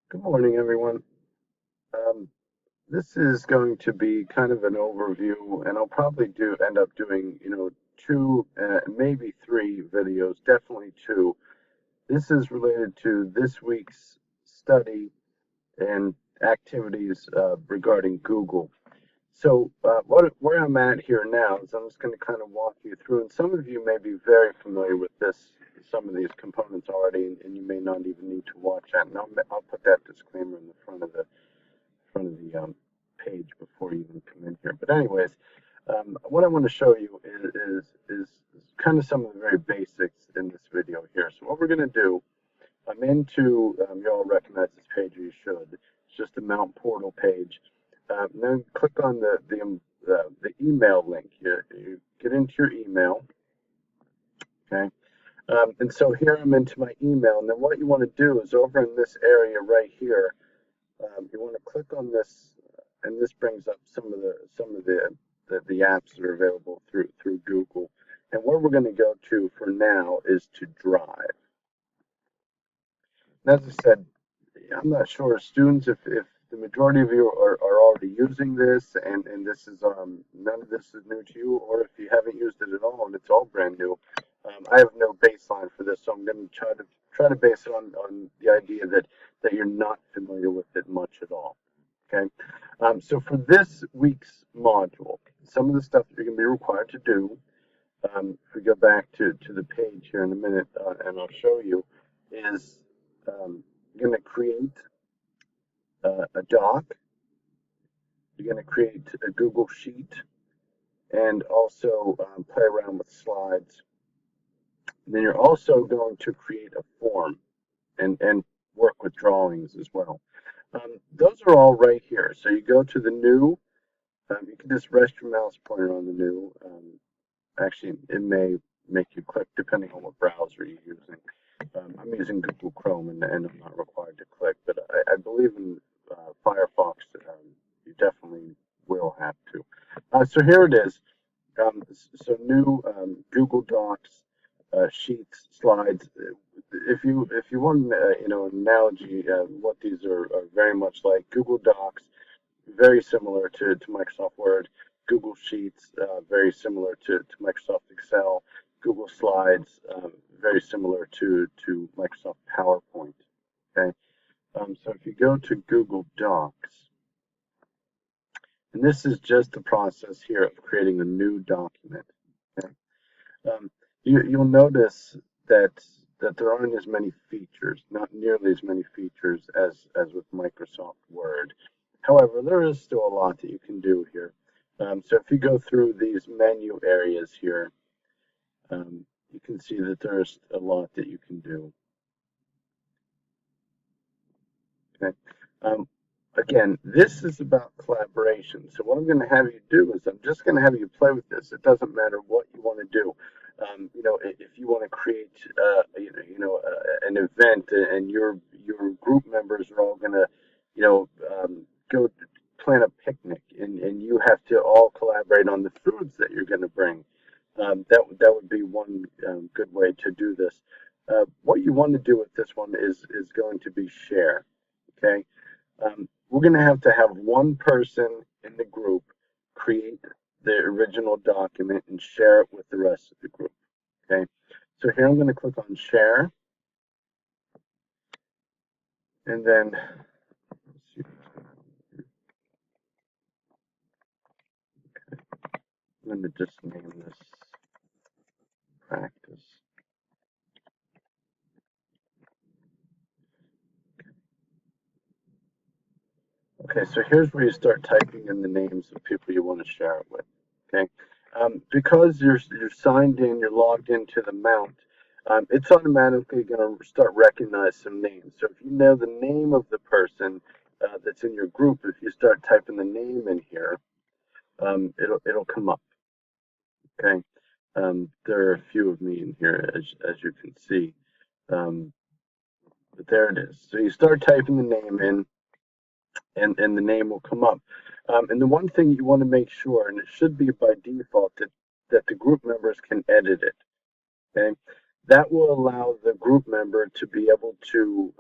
Good morning, everyone. Um, this is going to be kind of an overview, and I'll probably end up doing, two, maybe three videos, definitely two. This is related to this week's study and activities regarding Google. So, where I'm at here now is I'm just going to kind of walk you through, and some of you may be very familiar with some of these components already, and you may not even need to watch that. And I'll put that disclaimer in the front of the page before you even come in here. But anyways, what I want to show you is kind of some of the very basics in this video here. So what we're going to do, I'm into, you all recognize this page, or you should. It's just a Mount Portal page. Then click on the email link. You get into your email, okay? And so here I'm into my email, and then what you want to do is over in this area right here, you want to click on this, and this brings up some of the apps that are available through Google. And where we're going to go to for now is to Drive. And as I said, I'm not sure, students, if the majority of you are already using this, and this is none of this is new to you, or if you haven't used it at all and it's all brand new. I have no baseline for this, so I'm going to try to base it on the idea that you're not familiar with it much at all. Okay, so for this week's module, some of the stuff that you're going to be required to do, if we go back to the page here in a minute, and I'll show you, is you're going to create a doc, you're going to create a Google Sheet, and also play around with slides. And then you're also going to create a form and work with drawings as well. Those are all right here. So you go to the new. You can just rest your mouse pointer on the new. Actually, it may make you click depending on what browser you're using. I'm using Google Chrome, and I'm not required to click, but I believe in Firefox. You definitely will have to. So here it is. So new Google Docs, sheets, slides. If you want an analogy, what these are very much like Google Docs, very similar to Microsoft Word. Google Sheets, very similar to Microsoft Excel. Google Slides, very similar to Microsoft PowerPoint. Okay, so if you go to Google Docs, and this is just the process here of creating a new document. Okay, you'll notice that there aren't as many features, not nearly as many features as with Microsoft Word. However, there is still a lot that you can do here. So if you go through these menu areas here, you can see that there's a lot that you can do. Okay. Again, this is about collaboration. So what I'm going to have you do is I'm just going to have you play with this. It doesn't matter what you want to do. If you want to create, an event, and your group members are all going to, go plan a picnic, and you have to all collaborate on the foods that you're going to bring. That would be one good way to do this. What you want to do with this one is going to be share. Okay. We're going to have one person in the group create the original document and share it with the rest of the group. Okay, so here I'm going to click on share, and then let's see, I'm going to just name this practice. Okay, so here's where you start typing in the names of people you want to share it with. Okay, because you're signed in, you're logged into the Mount. It's automatically going to start recognize some names. So if you know the name of the person that's in your group, if you start typing the name in here, it'll come up. Okay, there are a few of me in here, as you can see, but there it is. So you start typing the name in, and the name will come up. And the one thing you want to make sure, and it should be by default, that the group members can edit it. Okay. that will allow the group member to be able to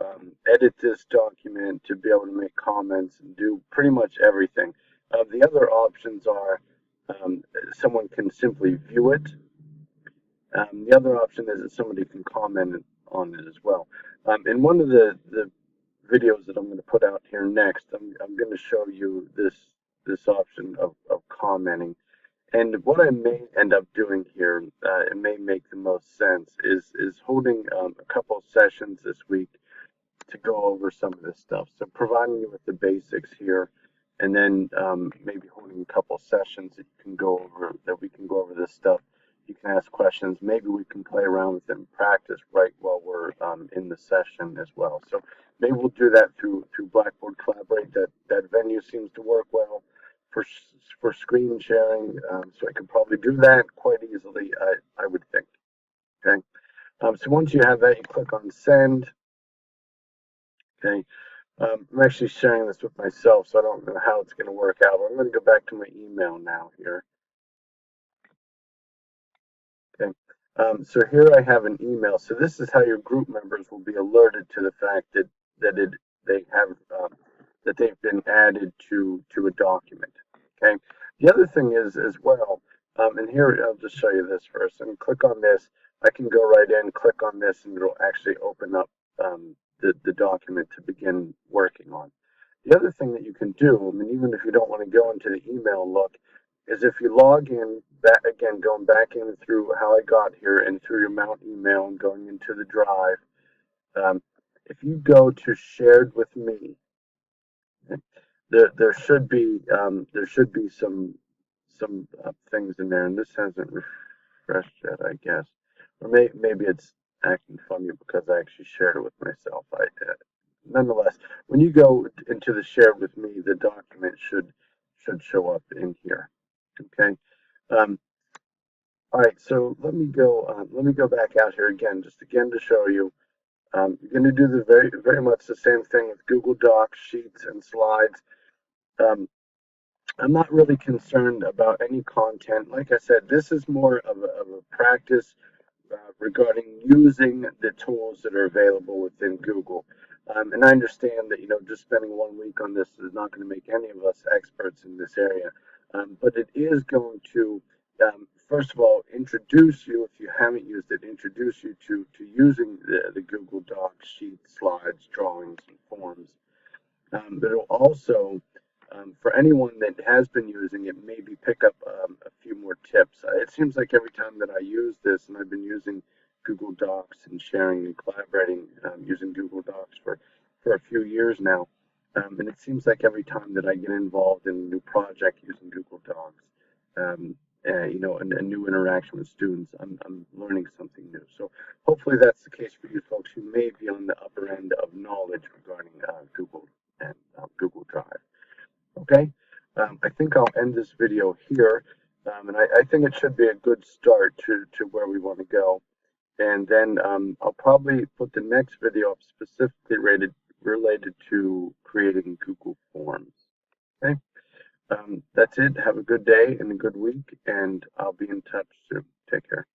edit this document, to be able to make comments and do pretty much everything. The other options are someone can simply view it. The other option is that somebody can comment on it as well. In one of the videos that I'm going to put out here next, I'm going to show you this option of commenting. And what I may end up doing here, it may make the most sense, is holding a couple sessions this week to go over some of this stuff. So providing you with the basics here, and then maybe holding a couple sessions that you can go over, that we can go over this stuff. You can ask questions. Maybe we can play around with it and practice right while we're in the session as well. So maybe we'll do that through Blackboard Collaborate. That venue seems to work well for screen sharing, so I can probably do that quite easily, I would think. Okay. So once you have that, you click on send. Okay. I'm actually sharing this with myself, so I don't know how it's going to work out. But I'm going to go back to my email now here. Okay. So here I have an email. So this is how your group members will be alerted to the fact that that they've been added to a document. Okay. The other thing is as well, and here I'll just show you this first. And click on this. I can go right in, click on this, and it'll actually open up the document to begin working on. The other thing that you can do, I mean, even if you don't want to go into the email and look, is if you log in, back, again, going back in through how I got here and through your Mount email and going into the drive, if you go to shared with me, there should be some things in there, and this hasn't refreshed yet, I guess, or maybe it's acting funny because I actually shared it with myself. Nonetheless, when you go into the shared with me, the document should show up in here. Okay. All right. So let me go back out here again, just again to show you. You're going to do the very much the same thing with Google Docs, Sheets, and Slides. I'm not really concerned about any content. Like I said, this is more of a practice regarding using the tools that are available within Google. And I understand that, just spending 1 week on this is not going to make any of us experts in this area. But it is going to, first of all, introduce you, if you haven't used it, introduce you to using the Google Docs, Sheets, Slides, Drawings, and Forms. But it'll also, for anyone that has been using it, maybe pick up a few more tips. It seems like every time that I use this, and I've been using Google Docs and sharing and collaborating using Google Docs for a few years now, and it seems like every time that I get involved in a new project using Google Docs, a new interaction with students, I'm learning something new. So hopefully that's the case for you folks who may be on the upper end of knowledge regarding Google and Google Drive. Okay, I think I'll end this video here, and I think it should be a good start to where we want to go. And then I'll probably put the next video up specifically related to creating Google Forms. Okay, that's it. Have a good day and a good week, and I'll be in touch soon. Take care.